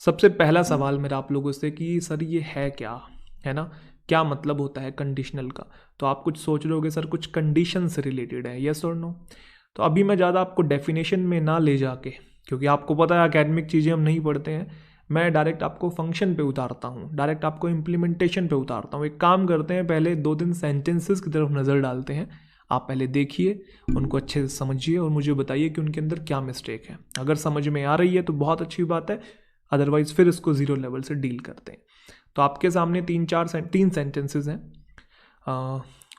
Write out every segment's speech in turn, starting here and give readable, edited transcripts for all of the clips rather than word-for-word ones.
सबसे पहला सवाल मेरा आप लोगों से कि सर ये है क्या, है ना, क्या मतलब होता है कंडीशनल का। तो आप कुछ सोच रहे होगे सर कुछ कंडीशन से रिलेटेड है, यस और नो। तो अभी मैं ज़्यादा आपको डेफिनेशन में ना ले जाके, क्योंकि आपको पता है एकेडमिक चीज़ें हम नहीं पढ़ते हैं, मैं डायरेक्ट आपको फंक्शन पे उतारता हूँ, डायरेक्ट आपको इम्प्लीमेंटेशन पे उतारता हूँ। एक काम करते हैं, पहले 2-3 सेंटेंसेस की तरफ नज़र डालते हैं। आप पहले देखिए, उनको अच्छे से समझिए और मुझे बताइए कि उनके अंदर क्या मिस्टेक है। अगर समझ में आ रही है तो बहुत अच्छी बात है, अदरवाइज फिर इसको ज़ीरो लेवल से डील करते हैं। तो आपके सामने तीन सेंटेंसेस हैं।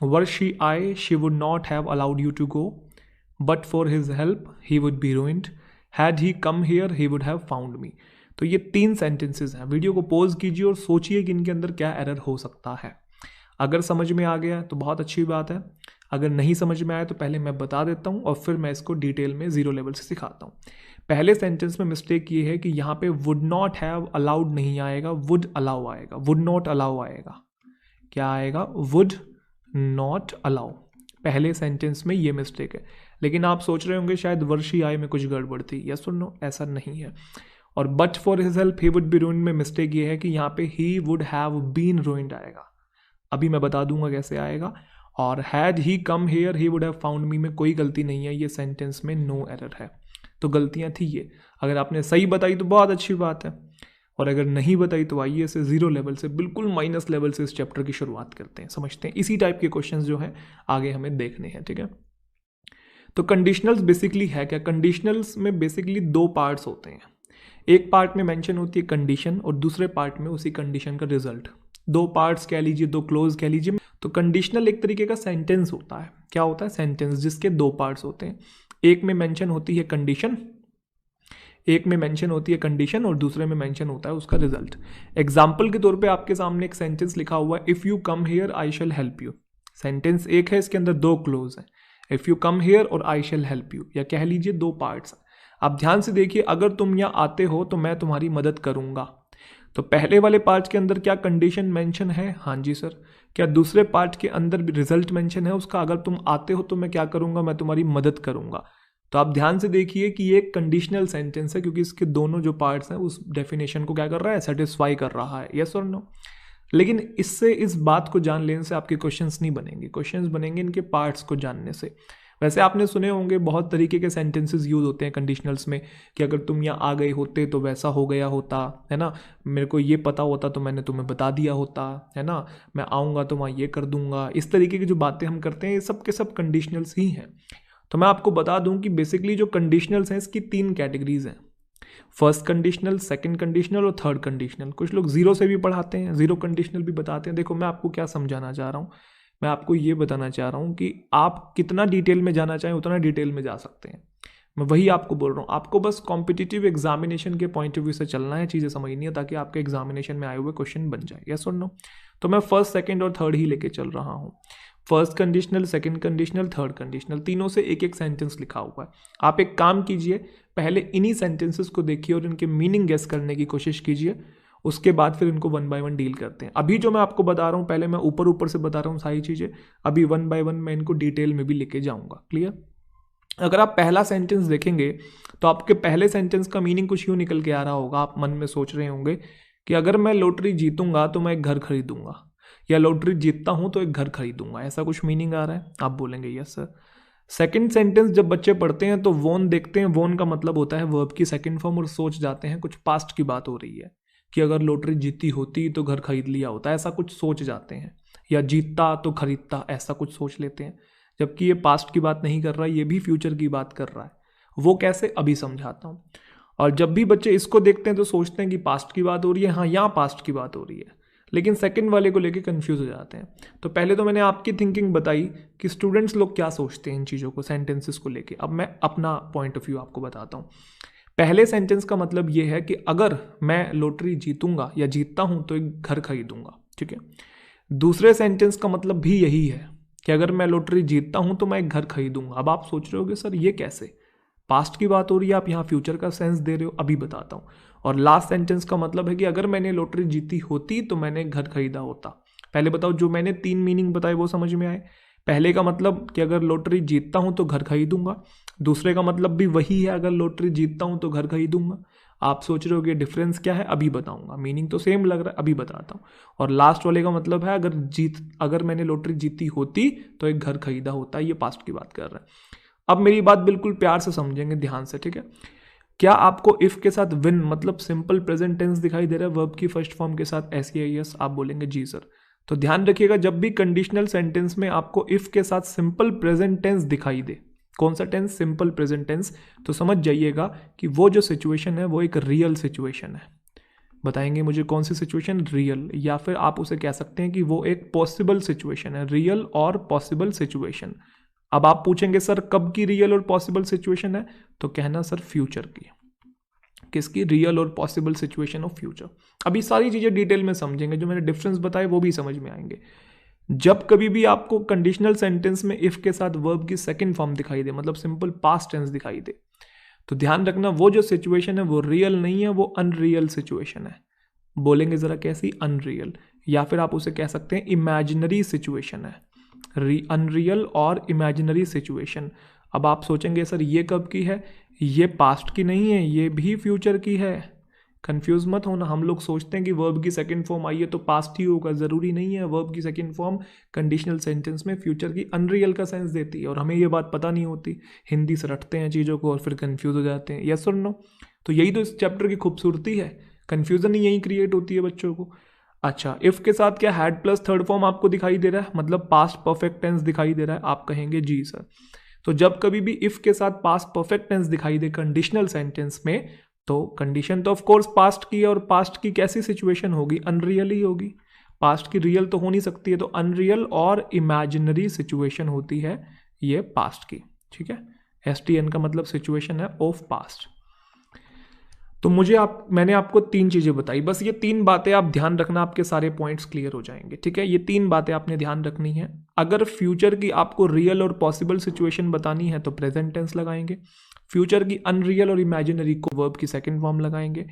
Were she I she would not have allowed you to go, but for his help he would be ruined, had he come here he would have found me. तो ये 3 सेंटेंसेस हैं। वीडियो को pause कीजिए और सोचिए कि इनके अंदर क्या एरर हो सकता है। अगर समझ में आ गया तो बहुत अच्छी बात है, अगर नहीं समझ में आया तो पहले मैं बता देता हूँ और फिर मैं इसको डिटेल में ज़ीरो लेवल से सिखाता हूँ। पहले सेंटेंस में मिस्टेक ये है कि यहाँ पे वुड नॉट हैव अलाउड नहीं आएगा, वुड अलाउ आएगा। वुड नॉट अलाउ आएगा, क्या आएगा, वुड नॉट अलाउ। पहले सेंटेंस में ये मिस्टेक है। लेकिन आप सोच रहे होंगे शायद वर्षी आय में कुछ गड़बड़ थी, यस और नो, ऐसा नहीं है। और but for his help he would be ruined में मिस्टेक ये है कि यहाँ पे he would have been ruined आएगा। अभी मैं बता दूंगा कैसे आएगा। और had he come here he would have found me में कोई गलती नहीं है, ये सेंटेंस में नो एरर है। तो गलतियां थी ये। अगर आपने सही बताई तो बहुत अच्छी बात है, और अगर नहीं बताई तो आइए इसे ज़ीरो लेवल से, बिल्कुल माइनस लेवल से इस चैप्टर की शुरुआत करते हैं, समझते हैं। इसी टाइप के क्वेश्चंस जो हैं आगे हमें देखने हैं, ठीक है। तो कंडीशनल्स बेसिकली है क्या, कंडीशनल्स में बेसिकली 2 पार्ट्स होते हैं। एक पार्ट में मेंशन होती है कंडीशन और दूसरे पार्ट में उसी कंडीशन का रिजल्ट। 2 पार्ट्स कह लीजिए, 2 क्लोज कह लीजिए। तो कंडीशनल एक तरीके का सेंटेंस होता है। क्या होता है, सेंटेंस, जिसके 2 पार्ट्स होते हैं। एक में मेंशन होती है कंडीशन, एक में मेंशन होती है कंडीशन और दूसरे में मेंशन होता है उसका रिजल्ट। एग्जाम्पल के तौर पे आपके सामने एक सेंटेंस लिखा हुआ है, if you come here I shell help you. Sentence एक है, इसके अंदर 2 क्लोज हैं, इफ़ यू कम हियर और आई शैल हेल्प यू, या कह लीजिए 2 पार्ट्स हैं। आप ध्यान से देखिए, अगर तुम यहाँ आते हो तो मैं तुम्हारी मदद करूंगा। तो पहले वाले पार्ट के अंदर क्या कंडीशन मेंशन है, हाँ जी सर। क्या दूसरे पार्ट के अंदर भी रिजल्ट मेंशन है उसका, अगर तुम आते हो तो मैं क्या करूंगा, मैं तुम्हारी मदद करूंगा। तो आप ध्यान से देखिए कि ये एक कंडीशनल सेंटेंस है, क्योंकि इसके दोनों जो पार्ट्स हैं उस डेफिनेशन को क्या कर रहा है, सेटिस्फाई कर रहा है, यस और नो। लेकिन इससे, इस बात को जान लेने से आपके क्वेश्चंस नहीं बनेंगे, क्वेश्चंस बनेंगे इनके पार्ट्स को जानने से। वैसे आपने सुने होंगे बहुत तरीके के सेंटेंसेस यूज होते हैं कंडीशनल्स में, कि अगर तुम यहाँ आ गए होते तो वैसा हो गया होता, है ना, मेरे को ये पता होता तो मैंने तुम्हें बता दिया होता, है ना, मैं आऊँगा तो वहाँ ये कर दूंगा। इस तरीके की जो बातें हम करते हैं ये सब के सब कंडीशनल्स ही हैं। तो मैं आपको बता दूं कि बेसिकली जो कंडीशनल्स हैं इसकी 3 कैटेगरीज हैं। फर्स्ट कंडीशनल, सेकंड कंडीशनल और थर्ड कंडीशनल। कुछ लोग जीरो से भी पढ़ाते हैं, जीरो कंडीशनल भी बताते हैं। देखो मैं आपको क्या समझाना चाह रहा हूँ, मैं आपको ये बताना चाह रहा हूँ कि आप कितना डिटेल में जाना चाहें उतना डिटेल में जा सकते हैं। मैं वही आपको बोल रहा हूँ, आपको बस कॉम्पिटिटिव एग्जामिनेशन के पॉइंट ऑफ व्यू से चलना है, चीज़ें समझनी है, ताकि आपके एग्जामिनेशन में आए हुए क्वेश्चन बन जाए, यस और नो। तो मैं फर्स्ट, सेकंड और थर्ड ही लेके चल रहा हूँ। First conditional, second conditional, third conditional, तीनों से एक एक सेंटेंस लिखा हुआ है। आप एक काम कीजिए, पहले इन्हीं सेंटेंसेस को देखिए और इनके मीनिंग गेस करने की कोशिश कीजिए, उसके बाद फिर इनको 1 बाय 1 डील करते हैं। अभी जो मैं आपको बता रहा हूँ, पहले मैं ऊपर ऊपर से बता रहा हूँ सारी चीज़ें, अभी 1 बाय 1 मैं इनको डिटेल में भी लेके जाऊँगा, क्लियर। अगर आप पहला सेंटेंस देखेंगे तो आपके पहले सेंटेंस का मीनिंग कुछ यूँ निकल के आ रहा होगा। आप मन में सोच रहे होंगे कि अगर मैं लॉटरी जीतूंगा तो मैं एक घर खरीदूंगा, या लॉटरी जीतता हूं तो एक घर खरीदूंगा, ऐसा कुछ मीनिंग आ रहा है। आप बोलेंगे यस सर। सेकंड सेंटेंस जब बच्चे पढ़ते हैं तो वोन देखते हैं, वोन का मतलब होता है वर्ब की सेकंड फॉर्म, और सोच जाते हैं कुछ पास्ट की बात हो रही है, कि अगर लॉटरी जीती होती तो घर खरीद लिया होता, ऐसा कुछ सोच जाते हैं, या जीतता तो खरीदता, ऐसा कुछ सोच लेते हैं। जबकि ये पास्ट की बात नहीं कर रहा है, ये भी फ्यूचर की बात कर रहा है। वो कैसे, अभी समझाता हूँ। और जब भी बच्चे इसको देखते हैं तो सोचते हैं कि पास्ट की बात हो रही है, हाँ यहाँ पास्ट की बात हो रही है, लेकिन सेकंड वाले को लेके कंफ्यूज हो जाते हैं। तो पहले तो मैंने आपकी थिंकिंग बताई कि स्टूडेंट्स लोग क्या सोचते हैं इन चीज़ों को, सेंटेंसेस को लेके। अब मैं अपना पॉइंट ऑफ व्यू आपको बताता हूँ। पहले सेंटेंस का मतलब ये है कि अगर मैं लॉटरी जीतूंगा या जीतता हूँ तो एक घर खरीदूंगा, ठीक है। दूसरे सेंटेंस का मतलब भी यही है कि अगर मैं लॉटरी जीतता हूँ तो मैं एक घर खरीदूंगा। अब आप सोच रहे होगे सर ये कैसे, पास्ट की बात हो रही है, आप यहाँ फ्यूचर का सेंस दे रहे हो, अभी बताता हूँ। और लास्ट सेंटेंस का मतलब है कि अगर मैंने लॉटरी जीती होती तो मैंने घर खरीदा होता। पहले बताओ, जो मैंने 3 मीनिंग बताए वो समझ में आए। पहले का मतलब कि अगर लॉटरी जीतता हूँ तो घर खरीदूंगा, दूसरे का मतलब भी वही है, अगर लॉटरी जीतता हूँ तो घर खरीदूंगा, आप सोच रहे हो कि डिफरेंस क्या है, अभी बताऊंगा। मीनिंग तो सेम लग रहा है, अभी बताता हूँ। और लास्ट वाले का मतलब है अगर मैंने लॉटरी जीती होती तो एक घर खरीदा होता। ये पास्ट की बात कर रहा है। अब मेरी बात बिल्कुल प्यार से समझेंगे, ध्यान से, ठीक है। क्या आपको इफ के साथ विन मतलब सिंपल प्रेजेंट टेंस दिखाई दे रहा है वर्ब की फर्स्ट फॉर्म के साथ SEIS? आप बोलेंगे जी सर। तो ध्यान रखिएगा, जब भी कंडीशनल सेंटेंस में आपको इफ के साथ सिंपल प्रेजेंट टेंस दिखाई दे, कौन सा टेंस? सिंपल प्रेजेंट टेंस, तो समझ जाइएगा कि वो जो सिचुएशन है वो एक रियल सिचुएशन है। बताएंगे मुझे कौन सी सिचुएशन? रियल, या फिर आप उसे कह सकते हैं कि वो एक पॉसिबल सिचुएशन है, रियल और पॉसिबल सिचुएशन। अब आप पूछेंगे सर कब की रियल और पॉसिबल सिचुएशन है? तो कहना सर फ्यूचर की। किसकी? रियल और पॉसिबल सिचुएशन ऑफ फ्यूचर। अभी सारी चीजें डिटेल में समझेंगे, जो मैंने डिफरेंस बताए वो भी समझ में आएंगे। जब कभी भी आपको कंडीशनल सेंटेंस में इफ के साथ वर्ब की सेकंड फॉर्म दिखाई दे, मतलब सिंपल पास्ट टेंस दिखाई दे, तो ध्यान रखना वो जो सिचुएशन है वो रियल नहीं है, वो अनरियल सिचुएशन है। बोलेंगे जरा कैसी? अनरियल, या फिर आप उसे कह सकते हैं इमेजिनरी सिचुएशन है। अनरियल और इमेजिनरी सिचुएशन। अब आप सोचेंगे सर ये कब की है? ये पास्ट की नहीं है, ये भी फ्यूचर की है। कंफ्यूज मत होना। हम लोग सोचते हैं कि वर्ब की सेकंड फॉर्म आई है तो पास्ट ही होगा, जरूरी नहीं है। वर्ब की सेकंड फॉर्म कंडीशनल सेंटेंस में फ्यूचर की अनरियल का सेंस देती है, और हमें ये बात पता नहीं होती। हिंदी से रटते हैं चीज़ों को और फिर कंफ्यूज हो जाते हैं। यस और नो? तो यही तो इस चैप्टर की खूबसूरती है, कन्फ्यूजन ही यही क्रिएट होती है बच्चों को। अच्छा, इफ के साथ क्या हैड प्लस थर्ड फॉर्म आपको दिखाई दे रहा है, मतलब पास्ट परफेक्ट टेंस दिखाई दे रहा है? आप कहेंगे जी सर। तो जब कभी भी इफ के साथ पास्ट परफेक्ट टेंस दिखाई दे कंडीशनल सेंटेंस में, तो कंडीशन तो ऑफ कोर्स पास्ट की है, और पास्ट की कैसी सिचुएशन होगी? अनरियल ही होगी। पास्ट की रियल तो हो नहीं सकती है, तो अनरियल और इमेजिनरी सिचुएशन होती है ये पास्ट की, ठीक है। STN का मतलब सिचुएशन है ऑफ पास्ट। तो मैंने आपको 3 चीजें बताई, बस ये 3 बातें आप ध्यान रखना, आपके सारे पॉइंट्स क्लियर हो जाएंगे, ठीक है। ये 3 बातें आपने ध्यान रखनी है। अगर फ्यूचर की आपको रियल और पॉसिबल सिचुएशन बतानी है तो प्रेजेंट टेंस लगाएंगे, फ्यूचर की अनरियल और इमेजिनरी को वर्ब की सेकंड फॉर्म लगाएंगे,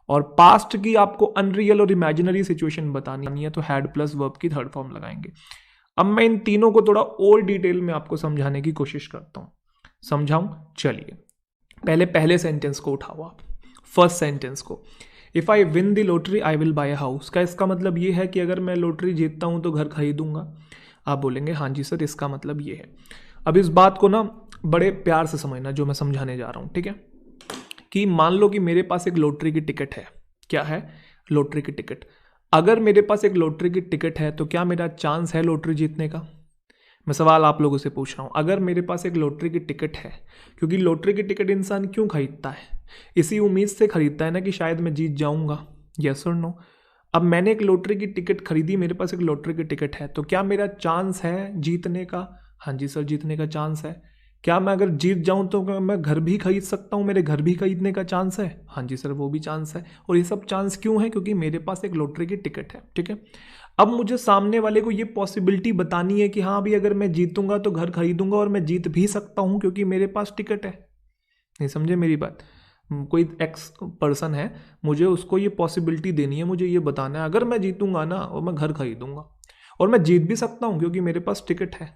और पास्ट की आपको अनरियल और इमेजिनरी सिचुएशन बतानी है तो हैड प्लस वर्ब की थर्ड फॉर्म लगाएंगे। अब मैं इन तीनों को थोड़ा और डिटेल में आपको समझाने की कोशिश करता हूं। समझाऊं? चलिए, पहले सेंटेंस को उठाओ आप, फर्स्ट सेंटेंस को। If I win the lottery I will buy a house का इसका मतलब ये है कि अगर मैं लॉटरी जीतता हूं तो घर खरीदूंगा। आप बोलेंगे हाँ जी सर, इसका मतलब ये है। अब इस बात को ना बड़े प्यार से समझना जो मैं समझाने जा रहा हूं, ठीक है। कि मान लो कि मेरे पास एक लॉटरी की टिकट है। क्या है? लॉटरी की टिकट। अगर मेरे पास एक लॉटरी की टिकट है तो क्या मेरा चांस है लॉटरी जीतने का? मैं सवाल आप लोगों से पूछ रहा हूं। अगर मेरे पास एक लॉटरी की टिकट है, क्योंकि लॉटरी की टिकट इंसान क्यों खरीदता है? इसी उम्मीद से खरीदता है ना कि शायद मैं जीत जाऊंगा। यस और नो? अब मैंने एक लॉटरी की टिकट खरीदी, मेरे पास एक लॉटरी की टिकट है, तो क्या मेरा चांस है जीतने का? हाँ जी सर, जीतने का चांस है। क्या मैं अगर जीत जाऊं तो क्या मैं घर भी खरीद सकता हूं? मेरे घर भी खरीदने का चांस है? हाँ जी सर, वो भी चांस है। और ये सब चांस क्यों है? क्योंकि मेरे पास एक लॉटरी की टिकट है, ठीक है। अब मुझे सामने वाले को ये पॉसिबिलिटी बतानी है कि हाँ भी अगर मैं जीतूंगा तो घर खरीदूंगा, और मैं जीत भी सकता हूं क्योंकि मेरे पास टिकट है। नहीं समझे मेरी बात? कोई एक्स पर्सन है, मुझे उसको ये पॉसिबिलिटी देनी है, मुझे ये बताना है अगर मैं जीतूंगा ना और मैं घर खरीदूंगा, और मैं जीत भी सकता हूं क्योंकि मेरे पास टिकट है।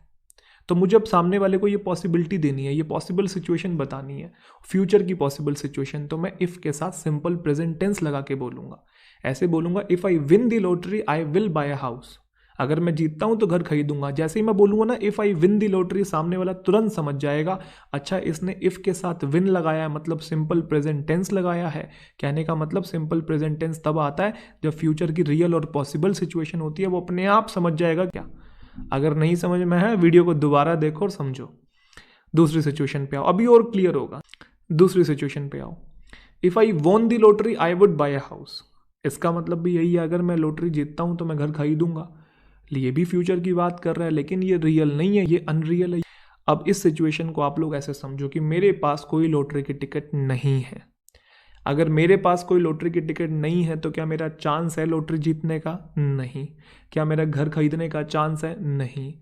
तो मुझे अब सामने वाले को ये पॉसिबिलिटी देनी है, ये पॉसिबल सिचुएशन बतानी है, फ्यूचर की पॉसिबल सिचुएशन। तो मैं इफ के साथ सिंपल प्रेजेंट टेंस लगा के बोलूंगा। ऐसे बोलूंगा, if I win the lottery I will buy a house. अगर मैं जीतता हूं तो घर खरीदूंगा। जैसे ही मैं बोलूंगा ना if I win the lottery, सामने वाला तुरंत समझ जाएगा, अच्छा इसने इफ के साथ विन लगाया है, मतलब सिंपल प्रेजेंट टेंस लगाया है। कहने का मतलब सिंपल प्रेजेंट टेंस तब आता है जब फ्यूचर की रियल और पॉसिबल सिचुएशन होती है। वो अपने आप समझ जाएगा। क्या? अगर नहीं समझ में है, वीडियो को दोबारा देखो और समझो। दूसरी सिचुएशन पे आओ, अभी और क्लियर होगा। दूसरी सिचुएशन पे आओ। If I won the lottery I would buy a house. इसका मतलब भी यही है, अगर मैं लॉटरी जीतता हूं तो मैं घर खरीदूंगा। ये भी फ्यूचर की बात कर रहा है, लेकिन ये रियल नहीं है, ये अनरियल है। अब इस सिचुएशन को आप लोग ऐसे समझो कि मेरे पास कोई लॉटरी की टिकट नहीं है। अगर मेरे पास कोई लॉटरी की टिकट नहीं है तो क्या मेरा चांस है लॉटरी जीतने का? नहीं। क्या मेरा घर खरीदने का चांस है? नहीं।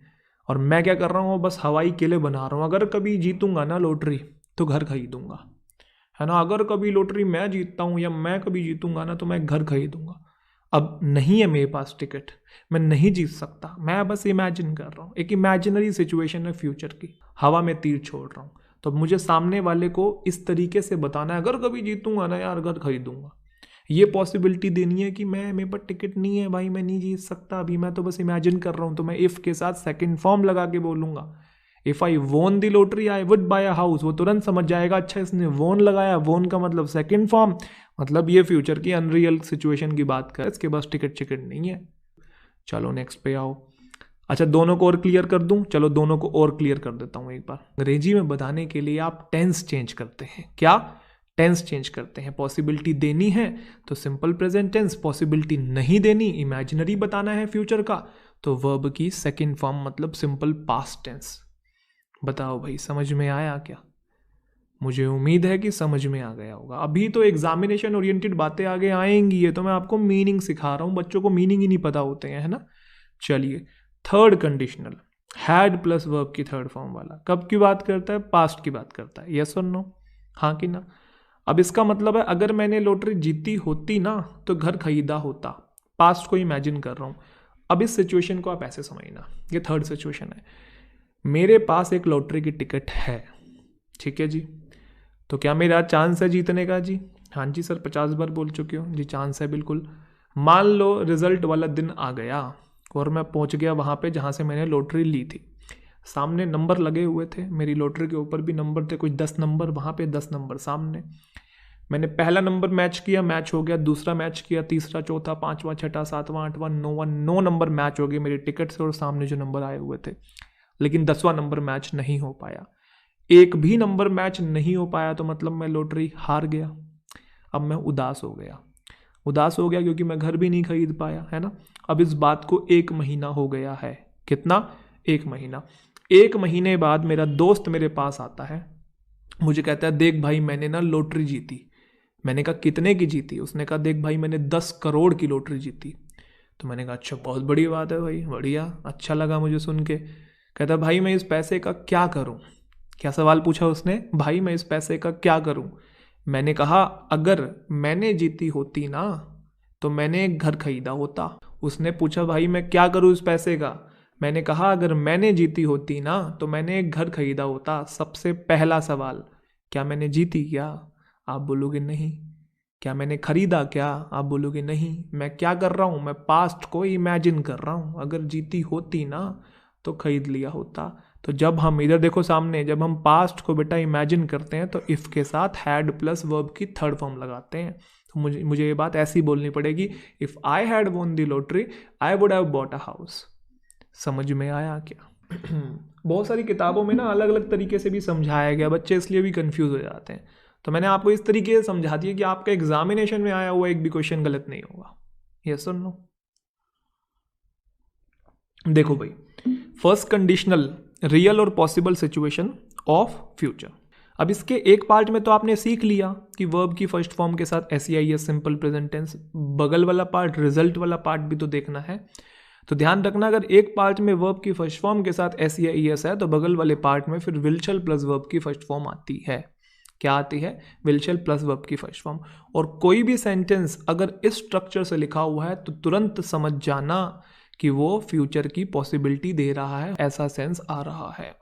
और मैं क्या कर रहा हूँ, बस हवाई किले बना रहा हूँ। अगर कभी जीतूंगा ना लॉटरी तो घर खरीदूंगा, है ना। अगर कभी लॉटरी मैं जीतता हूँ या मैं कभी जीतूंगा ना तो मैं घर खरीदूंगा। अब नहीं है मेरे पास टिकट, मैं नहीं जीत सकता, मैं बस इमेजिन कर रहा हूँ। एक इमेजिनरी सिचुएशन है फ्यूचर की, हवा में तीर छोड़ रहा हूँ। तो मुझे सामने वाले को इस तरीके से बताना है, अगर कभी जीतूंगा ना यार घर खरीदूंगा। ये पॉसिबिलिटी देनी है कि मेरे पर टिकट नहीं है भाई, मैं नहीं जीत सकता अभी, मैं तो बस इमेजिन कर रहा हूँ। तो मैं इफ़ के साथ सेकंड फॉर्म लगा के बोलूँगा, if I won the lottery I would buy a house. वो तुरंत समझ जाएगा, अच्छा इसने वोन लगाया, वोन का मतलब सेकंड फॉर्म, मतलब ये फ्यूचर की अनरियल सिचुएशन की बात कर, इसके पास टिकट नहीं है। चलो नेक्स्ट पे आओ। अच्छा दोनों को और क्लियर कर दूं, चलो दोनों को और क्लियर कर देता हूं एक बार। अंग्रेजी में बताने के लिए आप टेंस चेंज करते हैं। क्या? टेंस चेंज करते हैं। पॉसिबिलिटी देनी है तो सिंपल प्रेजेंट टेंस, पॉसिबिलिटी नहीं देनी, इमेजिनरी बताना है फ्यूचर का, तो वर्ब की सेकंड फॉर्म मतलब सिंपल पास्ट टेंस। बताओ भाई समझ में आया क्या? मुझे उम्मीद है कि समझ में आ गया होगा। अभी तो एग्जामिनेशन ओरिएंटेड बातें आगे आएंगी, ये तो मैं आपको मीनिंग सिखा रहा हूँ, बच्चों को मीनिंग ही नहीं पता होते हैं, है ना। चलिए third conditional, had plus verb की थर्ड फॉर्म वाला कब की बात करता है? पास्ट की बात करता है। यस और नो, हाँ कि ना। अब इसका मतलब है अगर मैंने लॉटरी जीती होती ना तो घर खरीदा होता। पास्ट को इमेजिन कर रहा हूँ। अब इस सिचुएशन को आप ऐसे समझना, ये थर्ड सिचुएशन है। मेरे पास एक लॉटरी की टिकट है, ठीक है जी, तो क्या मेरा चांस है जीतने का जी? हाँ जी सर, 50 बार बोल चुके हो जी, चांस है बिल्कुल। मान लो रिजल्ट वाला दिन आ गया और मैं पहुंच गया वहाँ पे जहाँ से मैंने लॉटरी ली थी। सामने नंबर लगे हुए थे, मेरी लॉटरी के ऊपर भी नंबर थे, कुछ 10 नंबर वहाँ पे, 10 नंबर सामने। मैंने पहला नंबर मैच किया, मैच हो गया। दूसरा मैच किया, तीसरा, चौथा, पांचवा, छठा, सातवां, आठवां, नौवां, 9 नंबर मैच हो गए मेरी टिकट से और सामने जो नंबर आए हुए थे। लेकिन 10वां नंबर मैच नहीं हो पाया। एक भी नंबर मैच नहीं हो पाया तो मतलब मैं लॉटरी हार गया। अब मैं उदास हो गया। उदास हो गया क्योंकि मैं घर भी नहीं खरीद पाया, है ना। अब इस बात को 1 महीना हो गया है। कितना? 1 महीना। 1 महीने बाद मेरा दोस्त मेरे पास आता है, मुझे कहता है देख भाई मैंने ना लॉटरी जीती। मैंने कहा कितने की जीती? उसने कहा देख भाई मैंने 10 करोड़ की लॉटरी जीती। तो मैंने कहा अच्छा बहुत बड़ी बात है भाई, बढ़िया, अच्छा लगा मुझे सुन के। कहता भाई मैं इस पैसे का क्या करूं? क्या सवाल पूछा उसने? भाई मैं इस पैसे का क्या करूं? मैंने कहा अगर मैंने जीती होती ना तो मैंने एक घर खरीदा होता। उसने पूछा भाई मैं क्या करूं इस पैसे का? मैंने कहा अगर मैंने जीती होती ना तो मैंने एक घर खरीदा होता। सबसे पहला सवाल, क्या मैंने जीती क्या? आप बोलोगे नहीं। क्या मैंने खरीदा क्या? आप बोलोगे नहीं। मैं क्या कर रहा हूँ? मैं पास्ट को इमेजिन कर रहा हूँ। अगर जीती होती ना तो खरीद लिया होता। तो जब हम इधर देखो सामने, जब हम पास्ट को बेटा इमेजिन करते हैं तो इफ के साथ हैड प्लस वर्ब की थर्ड फॉर्म लगाते हैं। तो मुझे ये बात ऐसी बोलनी पड़ेगी, if I had won the lottery I would have bought a house. समझ में आया क्या? बहुत सारी किताबों में ना अलग अलग तरीके से भी समझाया गया, बच्चे इसलिए भी कंफ्यूज हो जाते हैं। तो मैंने आपको इस तरीके से समझा दिया कि आपका एग्जामिनेशन में आया हुआ एक भी क्वेश्चन गलत नहीं होगा। यस और नो? देखो भाई, फर्स्ट कंडीशनल, रियल और पॉसिबल सिचुएशन ऑफ फ्यूचर। अब इसके एक पार्ट में तो आपने सीख लिया कि वर्ब की फर्स्ट फॉर्म के साथ SEIS सिंपल प्रेजेंट टेंस। बगल वाला पार्ट, रिजल्ट वाला पार्ट भी तो देखना है। तो ध्यान रखना, अगर एक पार्ट में वर्ब की फर्स्ट फॉर्म के साथ SEIS है तो बगल वाले पार्ट में फिर विल शैल प्लस वर्ब की फर्स्ट फॉर्म आती है। क्या आती है? विल शैल प्लस वर्ब की फर्स्ट फॉर्म। और कोई भी सेंटेंस अगर इस स्ट्रक्चर से लिखा हुआ है तो तुरंत समझ जाना कि वो फ्यूचर की पॉसिबिलिटी दे रहा है, ऐसा सेंस आ रहा है।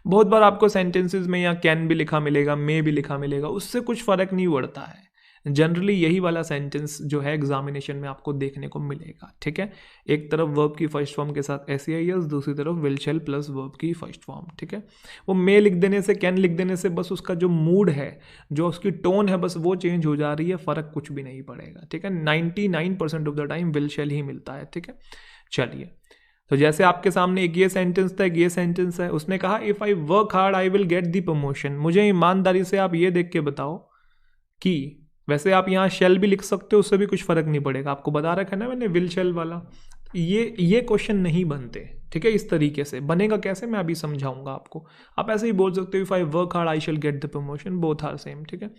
बहुत बार आपको सेंटेंसेस में या कैन भी लिखा मिलेगा, मे भी लिखा मिलेगा, उससे कुछ फर्क नहीं पड़ता है। जनरली यही वाला सेंटेंस जो है एग्जामिनेशन में आपको देखने को मिलेगा, ठीक है। एक तरफ वर्ब की फर्स्ट फॉर्म के साथ SEIS, दूसरी तरफ विल शैल प्लस वर्ब की फर्स्ट फॉर्म, ठीक है। वो मे लिख देने से, कैन लिख देने से बस उसका जो मूड है, जो उसकी टोन है, बस वो चेंज हो जा रही है, फर्क कुछ भी नहीं पड़ेगा, ठीक है। 99% of the time will shall ही मिलता है, ठीक है। चलिए, तो जैसे आपके सामने एक ये सेंटेंस था, एक ये सेंटेंस है। उसने कहा if I work hard I will get the promotion. मुझे ईमानदारी से आप ये देख के बताओ कि, वैसे आप यहाँ शेल भी लिख सकते हो, उससे भी कुछ फर्क नहीं पड़ेगा, आपको बता रखा है ना मैंने विल शेल वाला। ये क्वेश्चन नहीं बनते, ठीक है। इस तरीके से बनेगा कैसे मैं अभी समझाऊंगा आपको। आप ऐसे ही बोल सकते हो if I work hard I shall get the promotion, both are same, ठीक है।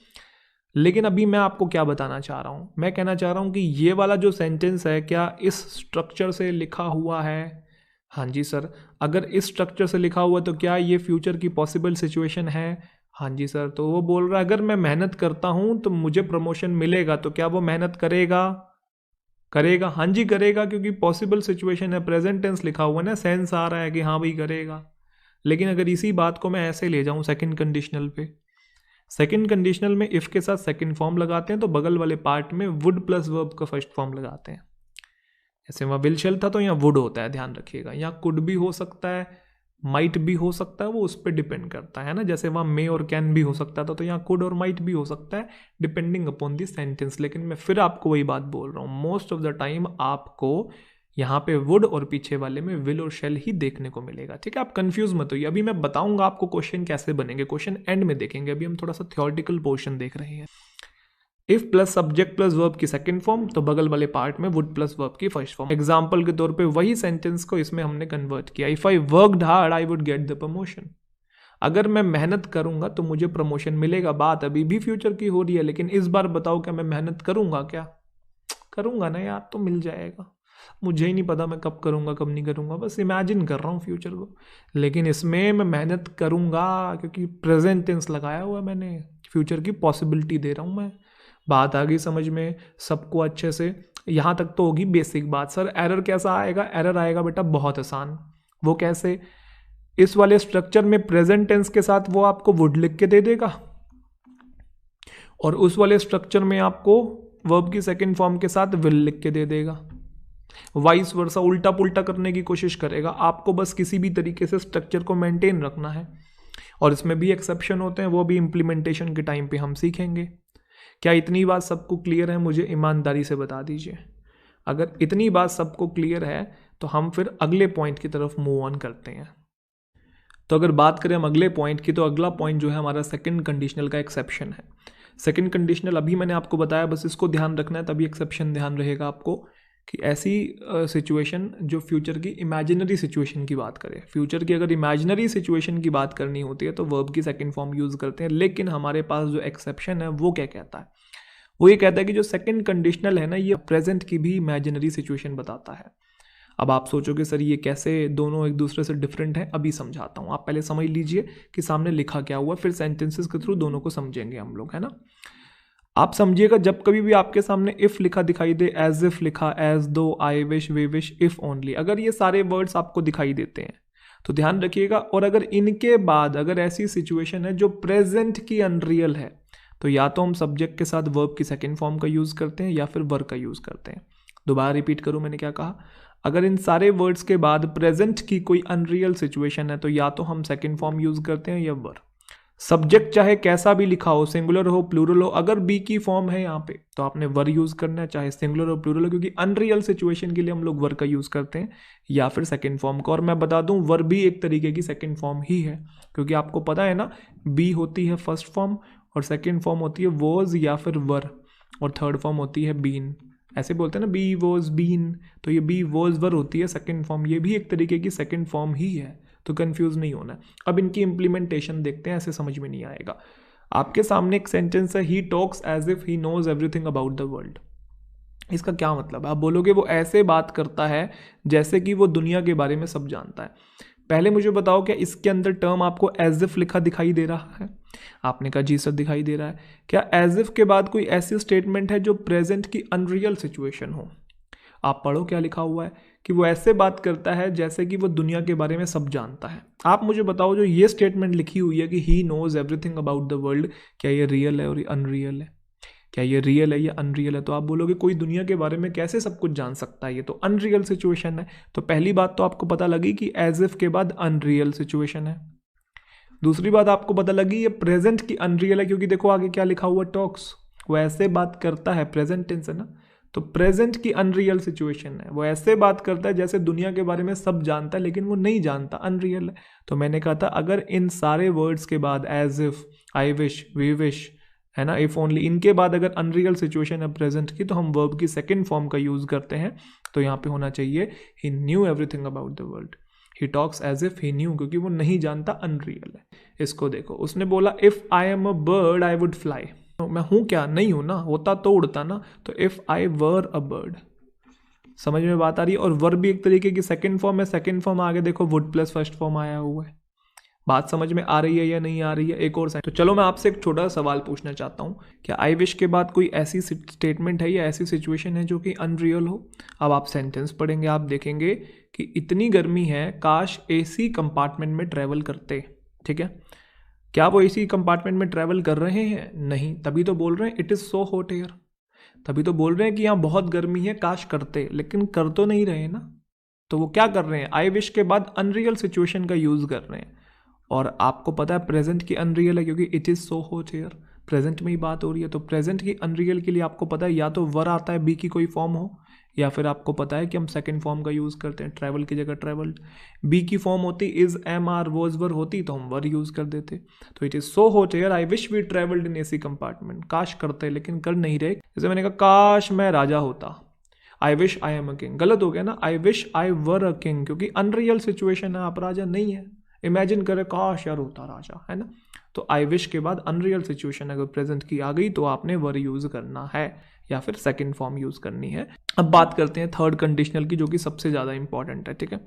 लेकिन अभी मैं आपको क्या बताना चाह रहा हूँ, मैं कहना चाह रहा हूँ कि ये वाला जो सेंटेंस है क्या इस स्ट्रक्चर से लिखा हुआ है? हाँ जी सर। अगर इस स्ट्रक्चर से लिखा हुआ तो क्या ये फ्यूचर की पॉसिबल सिचुएशन है? हाँ जी सर। तो वो बोल रहा है अगर मैं मेहनत करता हूँ तो मुझे प्रमोशन मिलेगा, तो क्या वो मेहनत करेगा? करेगा, हाँ जी करेगा, क्योंकि पॉसिबल सिचुएशन है, प्रेजेंट टेंस लिखा हुआ है ना, सेंस आ रहा है कि हाँ भाई करेगा। लेकिन अगर इसी बात को मैं ऐसे ले जाऊँ सेकंड कंडीशनल पे, सेकंड कंडीशनल में इफ़ के साथ सेकंड फॉर्म लगाते हैं तो बगल वाले पार्ट में वुड प्लस वर्ब का फर्स्ट फॉर्म लगाते हैं। जैसे वहाँ विल शेल था तो यहाँ वुड होता है, ध्यान रखिएगा। यहाँ कुड भी हो सकता है, माइट भी हो सकता है, वो उस पर डिपेंड करता है ना। जैसे वहाँ मे और कैन भी हो सकता था, तो यहाँ कुड और माइट भी हो सकता है डिपेंडिंग अपॉन दी सेंटेंस। लेकिन मैं फिर आपको वही बात बोल रहा हूँ, मोस्ट ऑफ द टाइम आपको यहाँ पे वुड और पीछे वाले में विल और शेल ही देखने को मिलेगा। ठीक है, आप कंफ्यूज मत होइए। अभी मैं बताऊंगा आपको क्वेश्चन कैसे बनेंगे, क्वेश्चन एंड में देखेंगे। अभी हम थोड़ा सा थ्योरेटिकल पोर्शन देख रहे हैं। If plus subject plus verb की सेकंड फॉर्म, तो बगल वाले पार्ट में वुड प्लस वर्ब की फर्स्ट फॉर्म। एग्जांपल के तौर पे वही सेंटेंस को इसमें हमने कन्वर्ट किया। If I worked hard I would get the promotion. अगर मैं मेहनत करूंगा तो मुझे प्रमोशन मिलेगा। बात अभी भी फ्यूचर की हो रही है, लेकिन इस बार बताओ क्या मैं मेहनत करूंगा? क्या करूंगा ना यार, तो मिल जाएगा। मुझे ही नहीं पता मैं कब करूंगा कब नहीं करूंगा, बस इमेजिन कर रहा हूँ फ्यूचर को। लेकिन इसमें मैं मेहनत करूंगा क्योंकि प्रेजेंट टेंस लगाया हुआ है मैंने, फ्यूचर की पॉसिबिलिटी दे रहा हूँ मैं। बात आ गई समझ में सबको अच्छे से? यहाँ तक तो होगी बेसिक बात। सर एरर कैसा आएगा? एरर आएगा बेटा बहुत आसान। वो कैसे? इस वाले स्ट्रक्चर में प्रेजेंट टेंस के साथ वो आपको वुड लिख के दे देगा, और उस वाले स्ट्रक्चर में आपको वर्ब की सेकंड फॉर्म के साथ विल लिख के दे देगा। वाइस वर्सा उल्टा पुल्टा करने की कोशिश करेगा। आपको बस किसी भी तरीके से स्ट्रक्चर को मेंटेन रखना है। और इसमें भी एक्सेप्शन होते हैं, वो भी इम्प्लीमेंटेशन के टाइम पे हम सीखेंगे। क्या इतनी बात सबको क्लियर है? मुझे ईमानदारी से बता दीजिए। अगर इतनी बात सबको क्लियर है तो हम फिर अगले पॉइंट की तरफ मूव ऑन करते हैं। तो अगर बात करें हम अगले पॉइंट की, तो अगला पॉइंट जो है हमारा सेकंड कंडीशनल का एक्सेप्शन है। सेकंड कंडीशनल अभी मैंने आपको बताया, बस इसको ध्यान रखना है, तभी एक्सेप्शन ध्यान रहेगा आपको। कि ऐसी सिचुएशन जो फ्यूचर की इमेजिनरी सिचुएशन की बात करें, फ्यूचर की अगर इमेजिनरी सिचुएशन की बात करनी होती है तो वर्ब की सेकंड फॉर्म यूज़ करते हैं। लेकिन हमारे पास जो एक्सेप्शन है वो क्या कहता है? वो ये कहता है कि जो सेकंड कंडीशनल है ना, ये प्रेजेंट की भी इमेजिनरी सिचुएशन बताता है। अब आप सोचोगे सर ये कैसे, दोनों एक दूसरे से डिफरेंट है? अभी समझाता हूँ। आप पहले समझ लीजिए कि सामने लिखा क्या हुआ, फिर सेंटेंसेस के थ्रू दोनों को समझेंगे हम लोग, है ना। आप समझिएगा, जब कभी भी आपके सामने इफ लिखा दिखाई दे, एज इफ लिखा, as though, I wish, we wish, if only, अगर ये सारे वर्ड्स आपको दिखाई देते हैं तो ध्यान रखिएगा। और अगर इनके बाद अगर ऐसी सिचुएशन है जो प्रेजेंट की अनरियल है, तो या तो हम सब्जेक्ट के साथ वर्ब की सेकंड फॉर्म का यूज़ करते हैं या फिर वर्ब का यूज़ करते हैं। दोबारा रिपीट करूँ मैंने क्या कहा? अगर इन सारे वर्ड्स के बाद प्रेजेंट की कोई अनरियल सिचुएशन है तो या तो हम सेकंड फॉर्म यूज़ करते हैं या वर्ब। सब्जेक्ट चाहे कैसा भी लिखा हो, सिंगुलर हो प्लूरल हो, अगर बी की फॉर्म है यहाँ पे तो आपने वर यूज़ करना है, चाहे सिंगुलर हो प्लूरल हो, क्योंकि अनरियल सिचुएशन के लिए हम लोग वर का यूज़ करते हैं या फिर सेकंड फॉर्म का। और मैं बता दूं वर भी एक तरीके की सेकंड फॉर्म ही है, क्योंकि आपको पता है ना, बी होती है फर्स्ट फॉर्म और सेकंड फॉर्म होती है वॉज या फिर वर, और थर्ड फॉर्म होती है बीन। ऐसे बोलते हैं ना, बी वॉज बीन, तो ये बी वॉज वर होती है सेकंड फॉर्म, ये भी एक तरीके की सेकंड फॉर्म ही है, तो कंफ्यूज नहीं होना। अब इनकी इंप्लीमेंटेशन देखते हैं, ऐसे समझ में नहीं आएगा। आपके सामने एक सेंटेंस है, he talks as if he knows everything about the world. इसका क्या मतलब है? आप बोलोगे वो ऐसे बात करता है जैसे कि वो दुनिया के बारे में सब जानता है। पहले मुझे बताओ, क्या इसके अंदर टर्म आपको एज इफ लिखा दिखाई दे रहा है? आपने कहा जी सर दिखाई दे रहा है। क्या एज इफ के बाद कोई ऐसी स्टेटमेंट है जो प्रेजेंट की अनरियल सिचुएशन हो? आप पढ़ो क्या लिखा हुआ है, कि वो ऐसे बात करता है जैसे कि वो दुनिया के बारे में सब जानता है। आप मुझे बताओ, जो ये स्टेटमेंट लिखी हुई है कि he knows everything about the world, क्या ये रियल है और ये अनरियल है? क्या ये रियल है या अनरियल है? तो आप बोलोगे कोई दुनिया के बारे में कैसे सब कुछ जान सकता है, ये तो अनरियल सिचुएशन है। तो पहली बात तो आपको पता लगी कि एज इफ के बाद अनरियल सिचुएशन है। दूसरी बात आपको पता लगी ये प्रेजेंट की अनरियल है, क्योंकि देखो आगे क्या लिखा हुआ, टॉक्स, वो ऐसे बात करता है, प्रेजेंट टेंस है ना, तो प्रेजेंट की अनरियल सिचुएशन है। वो ऐसे बात करता है जैसे दुनिया के बारे में सब जानता है, लेकिन वो नहीं जानता, अनरियल है। तो मैंने कहा था अगर इन सारे वर्ड्स के बाद as if, I wish, we wish, है ना, इफ ओनली, इनके बाद अगर अनरियल सिचुएशन है प्रेजेंट की, तो हम वर्ब की सेकंड फॉर्म का यूज करते हैं। तो यहाँ पे होना चाहिए he knew everything about the world. He talks as if he knew, क्योंकि वो नहीं जानता, अनरियल है। इसको देखो, उसने बोला if I am a bird I would fly. मैं हूं क्या? नहीं हूं ना, होता तो उड़ता ना। तो if I were a bird, समझ में बात आ रही है। और वर भी एक तरीके की सेकंड फॉर्म है। सेकंड फॉर्म आगे देखो वुड प्लस फर्स्ट फॉर्म आया हुआ है। बात समझ में आ रही है या नहीं आ रही है? एक और तो चलो मैं आपसे एक छोटा सवाल पूछना चाहता हूँ, क्या आई विश के बाद कोई ऐसी स्टेटमेंट है या ऐसी सिचुएशन है जो कि अनरियल हो? अब आप सेंटेंस पढ़ेंगे, आप देखेंगे कि इतनी गर्मी है, काश एसी कंपार्टमेंट में ट्रेवल करते। ठीक है, क्या वो एसी कंपार्टमेंट में ट्रेवल कर रहे हैं? नहीं, तभी तो बोल रहे हैं it is so hot air, तभी तो बोल रहे हैं कि यहाँ बहुत गर्मी है, काश करते, लेकिन कर तो नहीं रहे ना। तो वो क्या कर रहे हैं? आई विश के बाद अनरियल सिचुएशन का यूज़ कर रहे हैं। और आपको पता है प्रेजेंट की अनरियल है, क्योंकि it is so hot here, present में ही बात हो रही है। तो प्रेजेंट की अनरियल के लिए आपको पता है या तो वर आता है, बी की कोई फॉर्म हो, या फिर आपको पता है कि हम सेकंड फॉर्म का यूज़ करते हैं, ट्रैवल की जगह ट्रैवल्ड। बी की फॉर्म होती is, am, are, was, were होती तो हम वर यूज़ कर देते। तो it is so hot here, I wish we travelled in AC compartment, काश करते लेकिन कर नहीं रहे। जैसे मैंने कहा काश मैं राजा होता, आई wish I am a king, गलत हो गया ना, आई wish I were a king, क्योंकि अनरियल सिचुएशन है, आप राजा नहीं है। इमेजिन करें काश यार होता राजा, है ना। तो आई विश के बाद अनरियल सिचुएशन अगर प्रेजेंट की आ गई तो आपने वर यूज करना है या फिर सेकंड फॉर्म यूज करनी है। अब बात करते हैं थर्ड कंडीशनल की, जो कि सबसे ज़्यादा इंपॉर्टेंट है। ठीक है,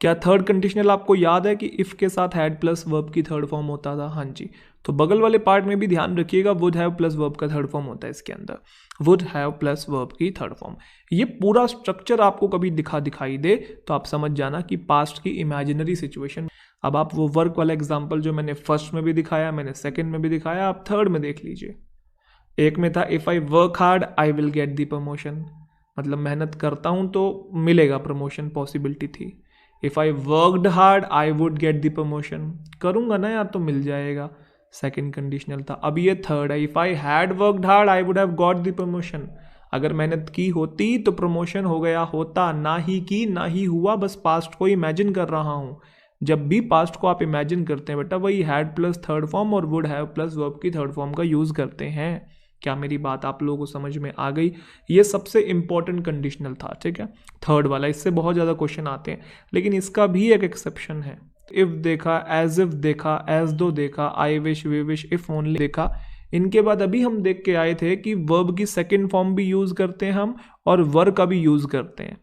क्या थर्ड कंडीशनल आपको याद है कि इफ़ के साथ हैड प्लस वर्ब की थर्ड फॉर्म होता था? हाँ जी, तो बगल वाले पार्ट में भी ध्यान रखिएगा, वुड हैव प्लस वर्ब का थर्ड फॉर्म होता है इसके अंदर, वुड हैव प्लस वर्ब की थर्ड फॉर्म। ये पूरा स्ट्रक्चर आपको कभी दिखाई दे तो आप समझ जाना कि पास्ट की इमेजिनरी सिचुएशन। अब आप वो वर्क वाला एग्जाम्पल जो मैंने फर्स्ट में भी दिखाया, मैंने सेकंड में भी दिखाया, आप थर्ड में देख लीजिए। एक में था if I work hard I will get the promotion, मतलब मेहनत करता हूँ तो मिलेगा प्रमोशन, पॉसिबिलिटी थी। If I worked hard I would get the promotion, करूँगा ना यार तो मिल जाएगा, सेकंड कंडीशनल था। अब ये थर्ड है, if I had worked hard I would have got the promotion, अगर मेहनत की होती तो प्रमोशन हो गया होता, ना ही की ना ही हुआ, बस पास्ट को इमेजिन कर रहा हूँ। जब भी पास्ट को आप इमेजिन करते हैं बेटा, वही हैड प्लस थर्ड फॉर्म और वुड हैव प्लस वर्ब की थर्ड फॉर्म का यूज़ करते हैं। क्या मेरी बात आप लोगों को समझ में आ गई? ये सबसे इंपॉर्टेंट कंडीशनल था। ठीक है, थर्ड वाला, इससे बहुत ज़्यादा क्वेश्चन आते हैं, लेकिन इसका भी एक एक्सेप्शन है। इफ़ देखा, एज इफ देखा, एज दो देखा, I wish, we wish, if only देखा, इनके बाद अभी हम देख के आए थे कि वर्ब की सेकेंड फॉर्म भी यूज़ करते हैं हम और वर का भी यूज़ करते हैं,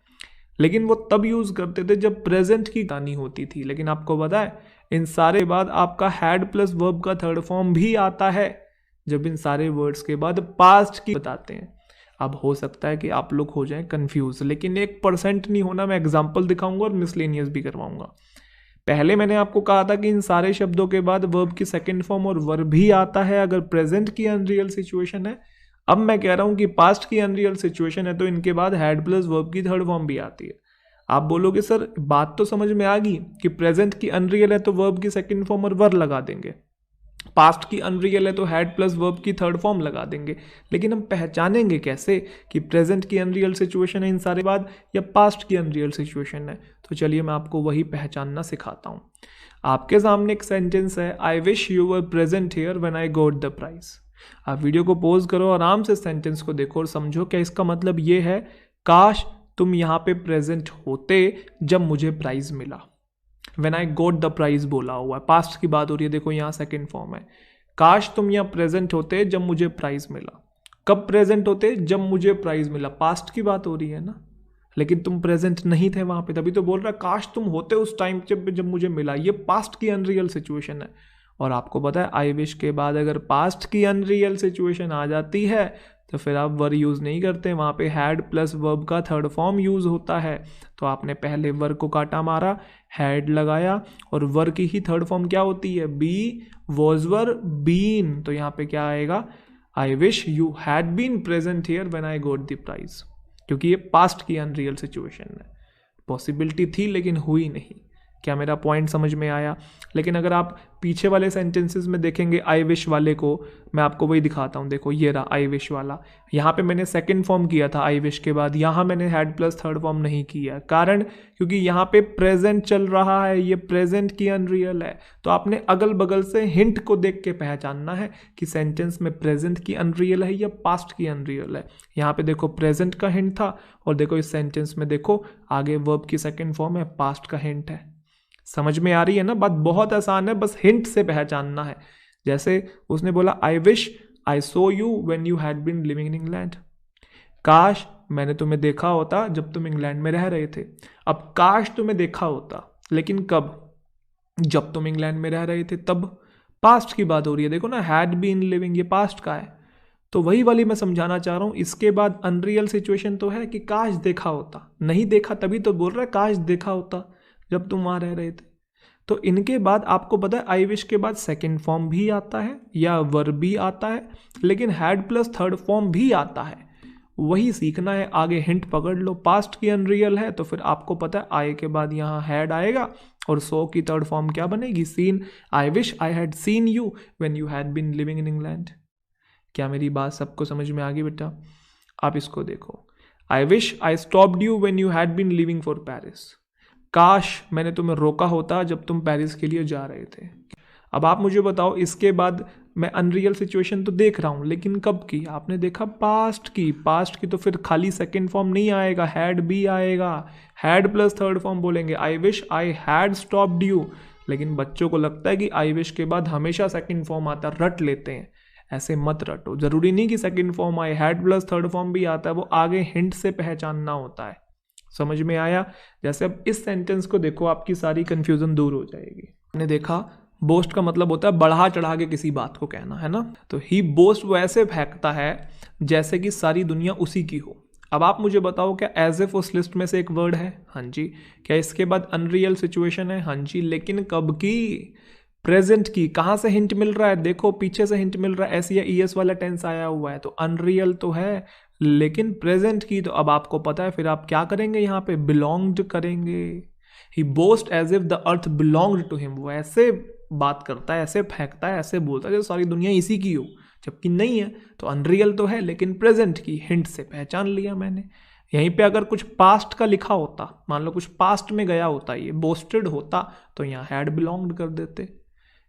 लेकिन वो तब यूज़ करते थे जब प्रेजेंट की कहानी होती थी। लेकिन आपको पता है इन सारे बाद आपका हैड प्लस वर्ब का थर्ड फॉर्म भी आता है जब इन सारे वर्ड्स के बाद पास्ट की बताते हैं। अब हो सकता है कि आप लोग हो जाएं कंफ्यूज, लेकिन 1% नहीं होना, मैं एग्जांपल दिखाऊंगा और मिसलेनियस भी करवाऊंगा। पहले मैंने आपको कहा था कि इन सारे शब्दों के बाद वर्ब की सेकंड फॉर्म और वर्ब भी आता है अगर प्रेजेंट की अनरियल सिचुएशन है। अब मैं कह रहा हूं कि पास्ट की अनरियल सिचुएशन है तो इनके बाद हैड प्लस वर्ब की थर्ड फॉर्म भी आती है। आप बोलोगे सर बात तो समझ में आ गई कि प्रेजेंट की अनरियल है तो वर्ब की सेकंड फॉर्म और वर्ब लगा देंगे, पास्ट की अनरियल है तो हैड प्लस वर्ब की थर्ड फॉर्म लगा देंगे, लेकिन हम पहचानेंगे कैसे कि प्रेजेंट की अनरियल सिचुएशन है इन सारे बाद या पास्ट की अनरियल सिचुएशन है? तो चलिए मैं आपको वही पहचानना सिखाता हूँ। आपके सामने एक सेंटेंस है, I wish you were present here when I got the prize. आप वीडियो को पॉज करो, आराम से सेंटेंस को देखो और समझो क्या इसका मतलब ये है, काश तुम यहाँ पे प्रेजेंट होते जब मुझे प्राइज मिला। When I got the prize बोला हुआ है, पास्ट की बात हो रही है, देखो यहाँ सेकंड फॉर्म है। काश तुम यहाँ प्रेजेंट होते जब मुझे प्राइज मिला। कब प्रेजेंट होते? जब मुझे प्राइज मिला, पास्ट की बात हो रही है ना, लेकिन तुम प्रेजेंट नहीं थे वहां पे, तभी तो बोल रहा काश तुम होते उस टाइम जब मुझे मिला। ये पास्ट की अनरियल सिचुएशन है। और आपको पता है आई विश के बाद अगर पास्ट की अनरियल सिचुएशन आ जाती है तो फिर आप वर यूज़ नहीं करते, वहाँ पे हैड प्लस वर्ब का थर्ड फॉर्म यूज़ होता है। तो आपने पहले वर को काटा मारा, हैड लगाया, और वर की ही थर्ड फॉर्म क्या होती है? Be, was, were, been. तो यहाँ पे क्या आएगा? I wish you had been present here when I got the prize, क्योंकि ये पास्ट की अनरियल सिचुएशन है। पॉसिबिलिटी थी लेकिन हुई नहीं। क्या मेरा पॉइंट समझ में आया? लेकिन अगर आप पीछे वाले सेंटेंसेस में देखेंगे आई विश वाले को, मैं आपको वही दिखाता हूँ। देखो ये रहा आई विश वाला, यहाँ पे मैंने सेकंड फॉर्म किया था आई विश के बाद, यहाँ मैंने हैड प्लस थर्ड फॉर्म नहीं किया। कारण क्योंकि यहाँ पे प्रेजेंट चल रहा है, ये प्रेजेंट की अनरियल है। तो आपने अगल बगल से हिंट को देख के पहचानना है कि सेंटेंस में प्रेजेंट की अनरियल है या पास्ट की अनरियल है। यहाँ पे देखो प्रेजेंट का हिंट था, और देखो इस सेंटेंस में देखो आगे वर्ब की सेकेंड फॉर्म है, पास्ट का हिंट है। समझ में आ रही है ना बात? बहुत आसान है, बस हिंट से पहचानना है। जैसे उसने बोला I wish I saw you when you had been living in England, काश मैंने तुम्हें देखा होता जब तुम इंग्लैंड में रह रहे थे। अब काश तुम्हें देखा होता, लेकिन कब? जब तुम इंग्लैंड में रह रहे थे तब। पास्ट की बात हो रही है, देखो ना, हैड बीन लिविंग, ये पास्ट का है। तो वही वाली मैं समझाना चाह रहा हूँ। इसके बाद अनरियल सिचुएशन तो है कि काश देखा होता, नहीं देखा तभी तो बोल रहा है काश देखा होता जब तुम वहाँ रह रहे थे। तो इनके बाद आपको पता है आई विश के बाद सेकंड फॉर्म भी आता है या वर्ब भी आता है, लेकिन हैड प्लस थर्ड फॉर्म भी आता है। वही सीखना है, आगे हिंट पकड़ लो। पास्ट की अनरियल है तो फिर आपको पता है आई के बाद यहाँ हैड आएगा और सो की थर्ड फॉर्म क्या बनेगी, seen. I wish I had seen you when you had been living in England. क्या मेरी बात सबको समझ में आ गई बेटा? आप इसको देखो, I wish I stopped you when you had been living for Paris. काश मैंने तुम्हें रोका होता जब तुम पेरिस के लिए जा रहे थे। अब आप मुझे बताओ, इसके बाद मैं अनरियल सिचुएशन तो देख रहा हूँ, लेकिन कब की? आपने देखा पास्ट की। पास्ट की तो फिर खाली सेकंड फॉर्म नहीं आएगा, हैड भी आएगा। हैड प्लस थर्ड फॉर्म बोलेंगे, आई wish I had stopped you. लेकिन बच्चों को लगता है कि आई विश के बाद हमेशा सेकंड फॉर्म आता, रट लेते हैं। ऐसे मत रटो, जरूरी नहीं कि सेकंड फॉर्म आए, हैड प्लस थर्ड फॉर्म भी आता है, वो आगे हिंट से पहचानना होता है। समझ में आया? जैसे अब इस सेंटेंस को देखो, आपकी सारी कंफ्यूजन दूर हो जाएगी। आपने देखा बोस्ट का मतलब होता है बढ़ा चढ़ा के किसी बात को कहना, है ना? तो ही बोस्ट वो ऐसे फेंकता है जैसे कि सारी दुनिया उसी की हो। अब आप मुझे बताओ, क्या एज इफ उस लिस्ट में से एक वर्ड है? हाँ जी। क्या इसके बाद अनरियल सिचुएशन है? हाँ जी। लेकिन कब की? प्रेजेंट की। कहाँ से हिंट मिल रहा है? देखो पीछे से हिंट मिल रहा है, एस या ईएस वाला टेंस आया हुआ है, तो अनरियल तो है, लेकिन प्रेजेंट की। तो अब आपको पता है फिर आप क्या करेंगे, यहाँ पे बिलोंग्ड करेंगे। He boast as if the earth belonged to him. वो ऐसे बात करता है, ऐसे फेंकता है, ऐसे बोलता है जैसे सारी दुनिया इसी की हो, जबकि नहीं है। तो अनरियल तो है, लेकिन प्रेजेंट की, हिंट से पहचान लिया मैंने। यहीं पे अगर कुछ पास्ट का लिखा होता, मान लो कुछ पास्ट में गया होता, ये बोस्टेड होता, तो यहाँ हैड बिलोंग्ड कर देते।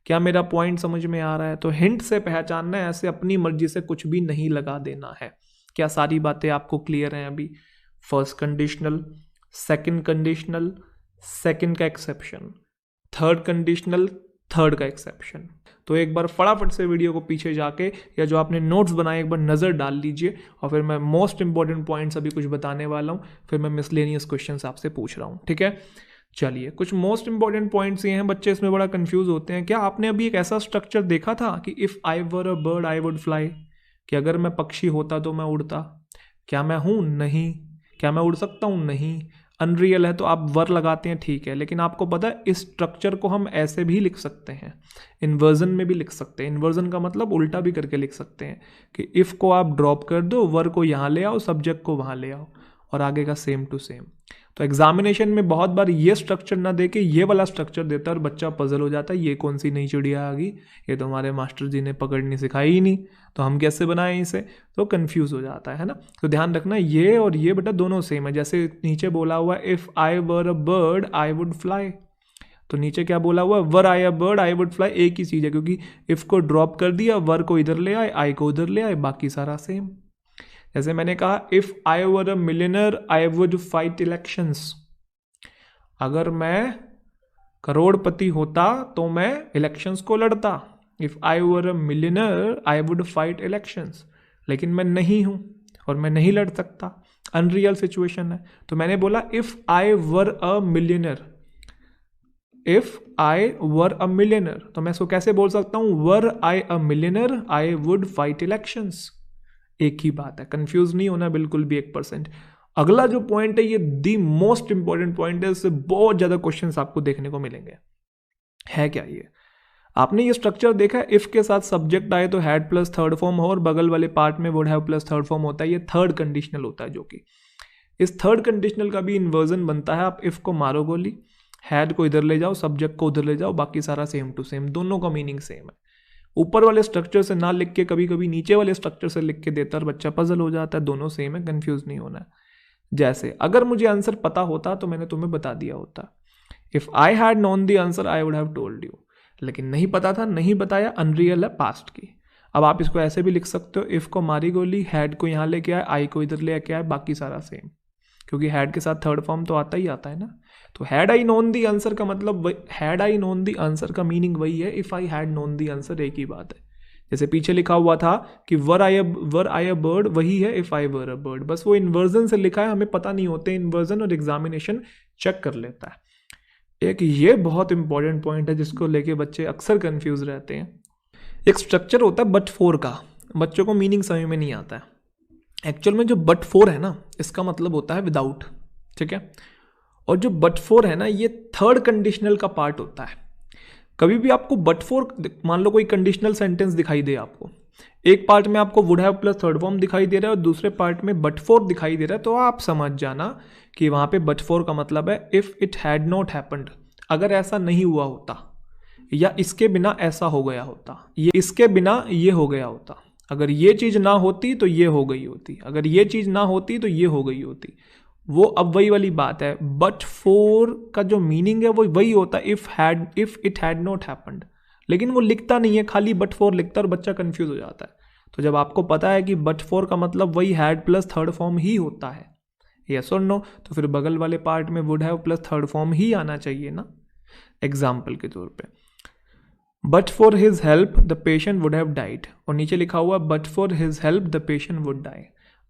क्या मेरा पॉइंट समझ में आ रहा है? तो हिंट से पहचानना है, ऐसे अपनी मर्जी से कुछ भी नहीं लगा देना है। क्या सारी बातें आपको क्लियर हैं अभी? First conditional, second conditional, second का एक्सेप्शन, थर्ड कंडीशनल, थर्ड का एक्सेप्शन। तो एक बार फटाफट से वीडियो को पीछे जाके या जो आपने नोट्स बनाए एक बार नज़र डाल लीजिए, और फिर मैं मोस्ट इंपॉर्टेंट पॉइंट्स अभी कुछ बताने वाला हूँ, फिर मैं मिसलेनियस क्वेश्चंस आपसे पूछ रहा हूँ, ठीक है? चलिए, कुछ मोस्ट इंपॉर्टेंट पॉइंट्स ये हैं, बच्चे इसमें बड़ा कंफ्यूज होते हैं। क्या आपने अभी एक ऐसा स्ट्रक्चर देखा था कि if I were a bird I would fly, कि अगर मैं पक्षी होता तो मैं उड़ता? क्या मैं हूँ? नहीं। क्या मैं उड़ सकता हूँ? नहीं। अनरियल है तो आप वर लगाते हैं, ठीक है, लेकिन आपको पता है इस स्ट्रक्चर को हम ऐसे भी लिख सकते हैं, इन्वर्जन में भी लिख सकते हैं। इन्वर्जन का मतलब उल्टा भी करके लिख सकते हैं कि इफ़ को आप ड्रॉप कर दो, वर को यहाँ ले आओ, सब्जेक्ट को वहाँ ले आओ, और आगे का सेम टू सेम। तो एग्जामिनेशन में बहुत बार ये स्ट्रक्चर ना दे के ये वाला स्ट्रक्चर देता है और बच्चा पजल हो जाता है, ये कौन सी नई चिड़िया आ गई, ये तो हमारे मास्टर जी ने पकड़नी सिखाई ही नहीं, तो हम कैसे बनाएं इसे? तो कंफ्यूज हो जाता है ना? तो ध्यान रखना, ये और ये बेटा दोनों सेम है। जैसे नीचे बोला हुआ है if I were a bird I would fly, तो नीचे क्या बोला हुआ है? Were I a bird I would fly, एक ही चीज़ है, क्योंकि इफ़ को ड्रॉप कर दिया, वर को इधर ले आए, आई को उधर ले आए, बाकी सारा सेम। जैसे मैंने कहा if I were a millionaire I would fight elections, अगर मैं करोड़पति होता तो मैं इलेक्शंस को लड़ता। If I were a millionaire I would fight elections, लेकिन मैं नहीं हूँ और मैं नहीं लड़ सकता, अनरियल सिचुएशन है। तो मैंने बोला if I were a millionaire, if I were a millionaire, तो मैं इसको कैसे बोल सकता हूँ? Were I a millionaire I would fight elections. एक ही बात है, कंफ्यूज नहीं होना बिल्कुल भी 1%। अगला जो पॉइंट है ये दी मोस्ट इंपॉर्टेंट पॉइंट है, इससे बहुत ज्यादा क्वेश्चंस आपको देखने को मिलेंगे। है क्या ये? आपने ये स्ट्रक्चर देखा है, इफ के साथ सब्जेक्ट आए तो हैड प्लस थर्ड फॉर्म हो और बगल वाले पार्ट में would have plus third form होता है, ये थर्ड कंडीशनल होता है। जो कि इस थर्ड कंडीशनल का भी इन्वर्जन बनता है, आप इफ को मारो गोली, हैड को इधर ले जाओ, सब्जेक्ट को उधर ले जाओ, बाकी सारा सेम टू सेम, दोनों का मीनिंग सेम है। ऊपर वाले स्ट्रक्चर से ना लिख के कभी कभी नीचे वाले स्ट्रक्चर से लिख के देता है, बच्चा पजल हो जाता है। दोनों सेम है, कंफ्यूज नहीं होना है। जैसे अगर मुझे आंसर पता होता तो मैंने तुम्हें बता दिया होता, if I had known the answer I would have told you, लेकिन नहीं पता था, नहीं बताया, अनरियल है, पास्ट की। अब आप इसको ऐसे भी लिख सकते हो, इफ को मारी गोली, हैड को यहाँ लेके आए, आई को इधर लेके आए, बाकी सारा सेम, क्योंकि हैड के साथ थर्ड फॉर्म तो आता ही आता है ना। तो had I known the answer का मतलब, had I known the answer का मीनिंग वही है, if I had known the answer, एक ही बात है। जैसे पीछे लिखा हुआ था कि वर आई अ बर्ड, वही है if I were a bird, बस वो इन्वर्जन से लिखा है, हमें पता नहीं होते इन्वर्जन, और एग्जामिनेशन चेक कर लेता है। एक ये बहुत इंपॉर्टेंट पॉइंट है जिसको लेके बच्चे अक्सर कंफ्यूज रहते हैं। एक स्ट्रक्चर होता है बट फोर का, बच्चों को मीनिंग समझ में नहीं आता है। एक्चुअल में जो बट फोर है ना, इसका मतलब होता है विदाउट, ठीक है। और जो बट फोर है ना, ये थर्ड कंडीशनल का पार्ट होता है। कभी भी आपको बट फोर, मान लो कोई कंडीशनल सेंटेंस दिखाई दे आपको, एक पार्ट में आपको would have plus third form दिखाई दे रहा है और दूसरे पार्ट में बट फोर दिखाई दे रहा है, तो आप समझ जाना कि वहां पे बट फोर का मतलब है if it had not happened, अगर ऐसा नहीं हुआ होता, या इसके बिना ऐसा हो गया होता, ये इसके बिना ये हो गया होता, अगर ये चीज ना होती तो ये हो गई होती, अगर ये चीज ना होती तो ये हो गई होती। वो अब वही वाली बात है, बट फोर का जो मीनिंग है वो वही होता है if it had not happened, लेकिन वो लिखता नहीं है, खाली बट फोर लिखता है और बच्चा कंफ्यूज हो जाता है। तो जब आपको पता है कि बट फोर का मतलब वही हैड प्लस थर्ड फॉर्म ही होता है, यस और नो, तो फिर बगल वाले पार्ट में would have plus third form ही आना चाहिए ना। एग्जाम्पल के तौर पे, but for his help the patient would have died, और नीचे लिखा हुआ but for his help the patient would die.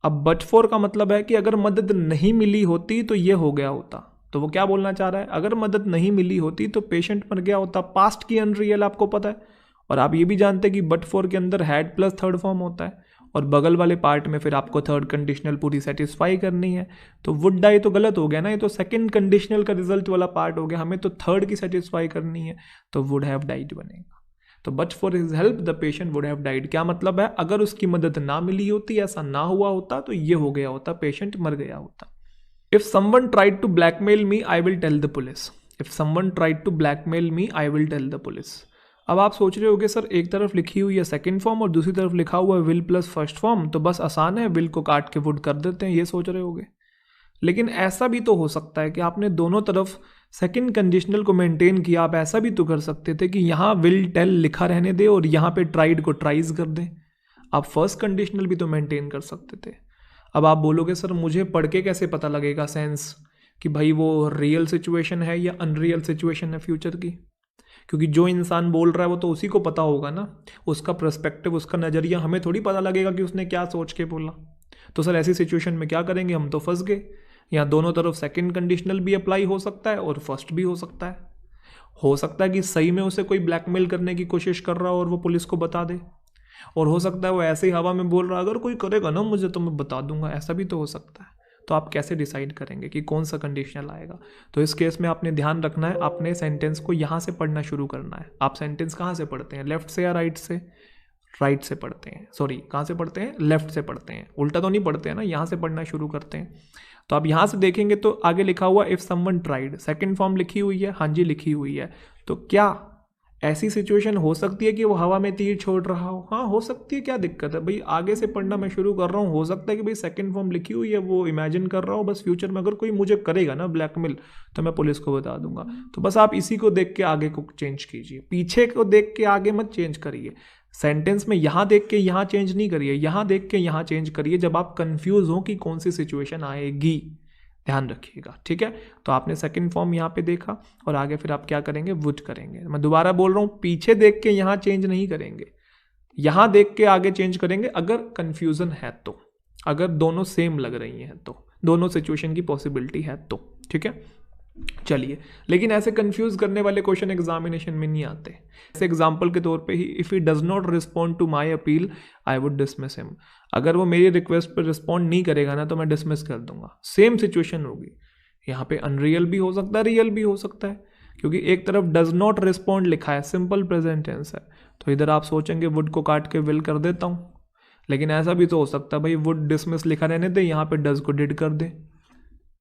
अब बट फॉर का मतलब है कि अगर मदद नहीं मिली होती तो ये हो गया होता, तो वो क्या बोलना चाह रहा है, अगर मदद नहीं मिली होती तो पेशेंट मर गया होता। पास्ट की अनरियल आपको पता है, और आप ये भी जानते हैं कि बट फॉर के अंदर हैड प्लस थर्ड फॉर्म होता है, और बगल वाले पार्ट में फिर आपको थर्ड कंडीशनल पूरी सेटिस्फाई करनी है। तो वुड डाई तो गलत हो गया ना, ये तो सेकंड कंडीशनल का रिजल्ट वाला पार्ट हो गया, हमें तो थर्ड की सेटिस्फाई करनी है, तो वुड हैव डाइड बनेगा। तो but for his help the patient would have died, क्या मतलब है, अगर उसकी मदद ना मिली होती, ऐसा ना हुआ होता, तो ये हो गया होता, पेशेंट मर गया होता। If someone tried to blackmail me I will tell the police, if someone tried to blackmail me I will tell the police. अब आप सोच रहे होगे सर एक तरफ लिखी हुई है सेकंड फॉर्म और दूसरी तरफ लिखा हुआ है विल प्लस फर्स्ट फॉर्म, तो बस आसान है, विल को काट के वुड कर देते हैं, ये सोच रहे होगे। लेकिन ऐसा भी तो हो सकता है कि आपने दोनों तरफ सेकंड कंडीशनल को मेंटेन किया, आप ऐसा भी तो कर सकते थे कि यहाँ विल टेल लिखा रहने दे और यहाँ पे ट्राइड को ट्राइज कर दें, आप फर्स्ट कंडीशनल भी तो मेंटेन कर सकते थे। अब आप बोलोगे सर मुझे पढ़ के कैसे पता लगेगा सेंस कि भाई वो रियल सिचुएशन है या अनरियल सिचुएशन है फ्यूचर की, क्योंकि जो इंसान बोल रहा है वो तो उसी को पता होगा ना, उसका पर्सपेक्टिव, उसका नज़रिया, हमें थोड़ी पता लगेगा कि उसने क्या सोच के बोला। तो सर ऐसी सिचुएशन में क्या करेंगे, हम तो फंस गए। यहाँ दोनों तरफ सेकंड कंडीशनल भी अप्लाई हो सकता है और फर्स्ट भी हो सकता है। हो सकता है कि सही में उसे कोई ब्लैकमेल करने की कोशिश कर रहा हो और वो पुलिस को बता दे, और हो सकता है वो ऐसे ही हवा में बोल रहा है अगर कोई करेगा ना मुझे तो मैं बता दूंगा, ऐसा भी तो हो सकता है। तो आप कैसे डिसाइड करेंगे कि कौन सा कंडीशनल आएगा। तो इस केस में आपने ध्यान रखना है, आपने सेंटेंस को यहाँ से पढ़ना शुरू करना है। आप सेंटेंस कहाँ से पढ़ते हैं, लेफ्ट से या राइट से? राइट से पढ़ते हैं, सॉरी कहाँ से पढ़ते हैं, लेफ्ट से पढ़ते हैं, उल्टा तो नहीं पढ़ते हैं ना, यहाँ से पढ़ना शुरू करते हैं। तो आप यहाँ से देखेंगे तो आगे लिखा हुआ if someone tried, second form लिखी हुई है, हाँ जी लिखी हुई है। तो क्या ऐसी सिचुएशन हो सकती है कि वो हवा में तीर छोड़ रहा हो? हाँ हो सकती है, क्या दिक्कत है भाई, आगे से पढ़ना मैं शुरू कर रहा हूँ। हो सकता है कि भाई सेकंड फॉर्म लिखी हुई है, वो इमेजिन कर रहा हो बस फ्यूचर में अगर कोई मुझे करेगा ना ब्लैकमेल तो मैं पुलिस को बता दूंगा। तो बस आप इसी को देख के आगे को चेंज कीजिए, पीछे को देख के आगे मत चेंज करिए। सेंटेंस में यहाँ देख के यहाँ चेंज नहीं करिए, यहाँ देख के यहाँ चेंज करिए जब आप कंफ्यूज हो कि कौन सी सिचुएशन आएगी, ध्यान रखिएगा, ठीक है। तो आपने सेकंड फॉर्म यहाँ पे देखा और आगे फिर आप क्या करेंगे, वुड करेंगे। मैं दोबारा बोल रहा हूँ, पीछे देख के यहाँ चेंज नहीं करेंगे, यहाँ देख के आगे चेंज करेंगे अगर कंफ्यूजन है तो, अगर दोनों सेम लग रही हैं तो, दोनों सिचुएशन की पॉसिबिलिटी है तो, ठीक है। चलिए, लेकिन ऐसे कंफ्यूज करने वाले क्वेश्चन एग्जामिनेशन में नहीं आते। ऐसे एग्जांपल के तौर पे ही, if he does not respond to my appeal I would dismiss him, अगर वो मेरी रिक्वेस्ट पर रिस्पॉन्ड नहीं करेगा ना तो मैं डिसमिस कर दूंगा। सेम सिचुएशन होगी, यहाँ पे अनरियल भी हो सकता है, रियल भी हो सकता है, क्योंकि एक तरफ डज नॉट रिस्पॉन्ड लिखा है, सिंपल प्रेजेंट टेंस है, तो इधर आप सोचेंगे वुड को काट के विल कर देता हूँ। लेकिन ऐसा भी तो हो सकता है भाई वुड डिसमिस लिखा रहने दे, यहाँ पे डज को डिड कर दे।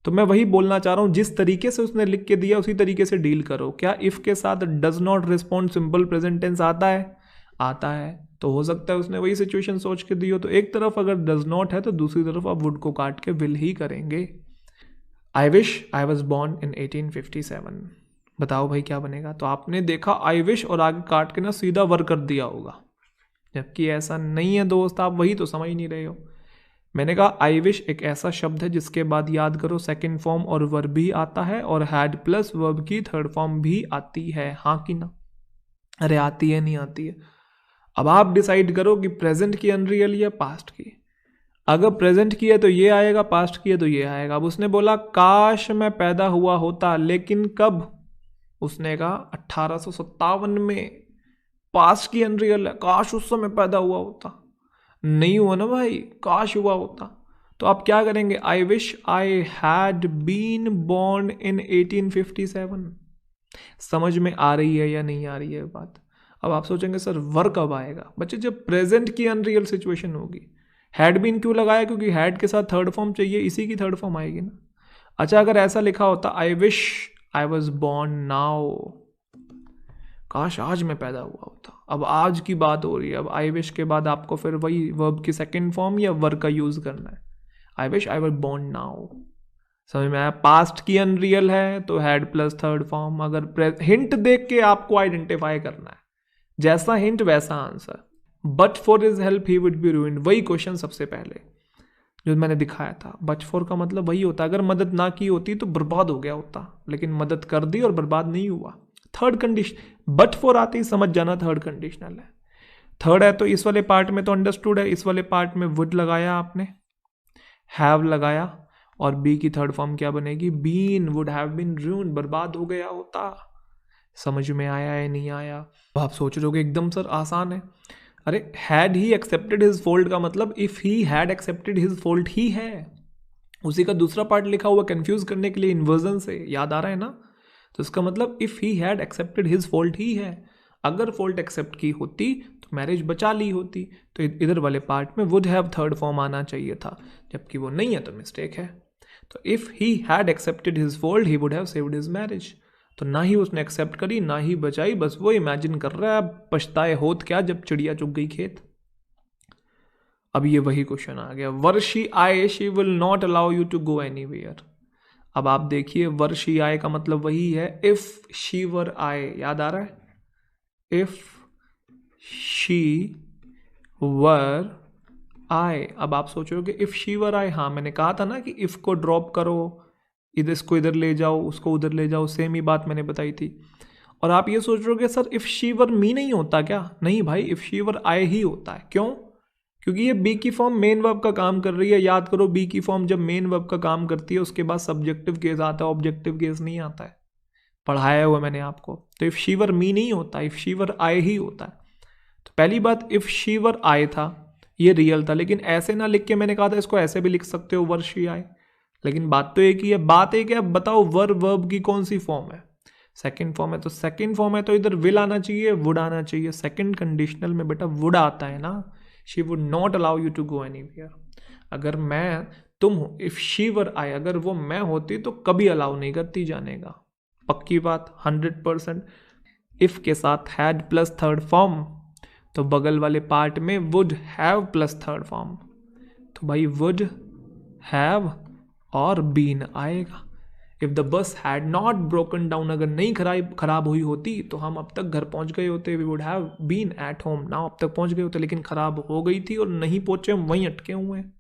तो मैं वही बोलना चाह रहा हूँ, जिस तरीके से उसने लिख के दिया उसी तरीके से डील करो। क्या इफ के साथ does not respond simple present tense आता है? आता है। तो हो सकता है उसने वही सिचुएशन सोच के दी हो, तो एक तरफ अगर डज नॉट है तो दूसरी तरफ आप वुड को काट के विल ही करेंगे। I wish I was born in 1857, बताओ भाई क्या बनेगा। तो आपने देखा आई विश और आगे काट के ना सीधा वर कर दिया होगा, जबकि ऐसा नहीं है दोस्त, आप वही तो समझ नहीं रहे हो। मैंने कहा आई विश एक ऐसा शब्द है जिसके बाद याद करो सेकंड फॉर्म और वर्ब भी आता है और हैड प्लस वर्ब की थर्ड फॉर्म भी आती है, हाँ कि ना? अरे आती है नहीं आती है? अब आप डिसाइड करो कि प्रेजेंट की अनरियल या पास्ट की। अगर प्रेजेंट की है तो ये आएगा, पास्ट की है तो ये आएगा। अब उसने बोला काश मैं पैदा हुआ होता, लेकिन कब? उसने कहा 1857 में, पास्ट की अनरियल है, काश उस समय पैदा हुआ होता। नहीं हुआ ना भाई, काश हुआ होता। तो आप क्या करेंगे, I wish I had been born in 1857। समझ में आ रही है या नहीं आ रही है बात? अब आप सोचेंगे सर वर कब आएगा? बच्चे जब प्रेजेंट की अनरियल सिचुएशन होगी। हैड बीन क्यों लगाया? क्योंकि हैड के साथ थर्ड फॉर्म चाहिए, इसी की थर्ड फॉर्म आएगी ना। अच्छा, अगर ऐसा लिखा होता आई wish I was born now, काश आज मैं पैदा हुआ होता। अब आज की बात हो रही है, अब आई विश के बाद आपको फिर वही वर्ब की सेकंड फॉर्म या वर का यूज करना है। I wish I was born now, समझ में आया? पास्ट की अनरियल है तो हैड प्लस थर्ड फॉर्म। अगर हिंट देख के आपको आइडेंटिफाई करना है, जैसा हिंट वैसा answer. But for his help he would be ruined, वही क्वेश्चन सबसे पहले जो मैंने दिखाया था। बट फॉर का मतलब वही होता, अगर मदद ना की होती तो बर्बाद हो गया होता, लेकिन मदद कर दी और बर्बाद नहीं हुआ। थर्ड कंडीशन, बट फॉर आते ही समझ जाना थर्ड कंडीशनल है। थर्ड है तो इस वाले पार्ट में तो अंडरस्टूड है, इस वाले पार्ट में वुड लगाया आपने, हैव लगाया, और बी की थर्ड फॉर्म क्या बनेगी, been, would have been ruined, बर्बाद हो गया होता। समझ में आया या नहीं आया? तो आप सोच रहे हो एकदम सर आसान है। अरे had he accepted his fault का मतलब if he had accepted his fault ही है, उसी का दूसरा पार्ट लिखा हुआ कंफ्यूज करने के लिए इन्वर्जन से, याद आ रहा है ना? तो इसका मतलब if he had accepted his fault ही है, अगर फॉल्ट एक्सेप्ट की होती तो मैरिज बचा ली होती। तो इधर वाले पार्ट में वुड हैव थर्ड फॉर्म आना चाहिए था, जबकि वो नहीं है तो मिस्टेक है। तो if he had accepted his fault he would have saved his marriage. तो ना ही उसने एक्सेप्ट करी ना ही बचाई, बस वो इमेजिन कर रहा है पछताए होत क्या जब चिड़िया चुग गई खेत। अब ये वही क्वेश्चन आ गया, were she I she will not allow you to go anywhere. अब आप देखिए वर शी आए का मतलब वही है इफ शी वर आए, याद आ रहा है? इफ शी वर आए। अब आप सोच रहे हो कि इफ शी वर आए, हाँ मैंने कहा था ना कि इफ को ड्रॉप करो, इधर इसको इधर ले जाओ, उसको उधर ले जाओ, सेम ही बात मैंने बताई थी। और आप ये सोच रहे हो कि सर इफ शी वर मी नहीं होता क्या? नहीं भाई, इफ शी वर आए ही होता है। क्यों? क्योंकि ये बी की फॉर्म मेन वर्ब का काम कर रही है। याद करो बी की फॉर्म जब मेन वर्ब का काम करती है उसके बाद सब्जेक्टिव केस आता है, ऑब्जेक्टिव केस नहीं आता है, पढ़ाया हुआ मैंने आपको। तो इफ शी वर मी नहीं होता, इफ शी वर आए ही होता है। तो पहली बात, इफ शी वर आए था ये रियल था, लेकिन ऐसे ना लिख के मैंने कहा था इसको ऐसे भी लिख सकते हो वर शी आए, लेकिन बात तो एक ही है। बात एक है, बताओ वर वर्ब की कौन सी फॉर्म है? सेकंड फॉर्म है। तो सेकंड फॉर्म है तो इधर विल आना चाहिए, वुड आना चाहिए। सेकंड कंडीशनल में बेटा वुड आता है ना। She would not allow you to go anywhere. अगर मैं तुम हो, इफ शी वर आए, अगर वो मैं होती तो कभी अलाउ नहीं करती जाने का। पक्की बात 100%। इफ के साथ हैड प्लस थर्ड फॉर्म, तो बगल वाले पार्ट में would have plus third form, तो भाई वुड हैव और बीन आएगा। If the bus had not broken down, अगर नहीं खराब हुई होती तो हम अब तक घर पहुंच गए होते। We would have been at home now, अब तक पहुंच गए होते, लेकिन खराब हो गई थी और नहीं पहुंचे, हम वहीं अटके हुए हैं।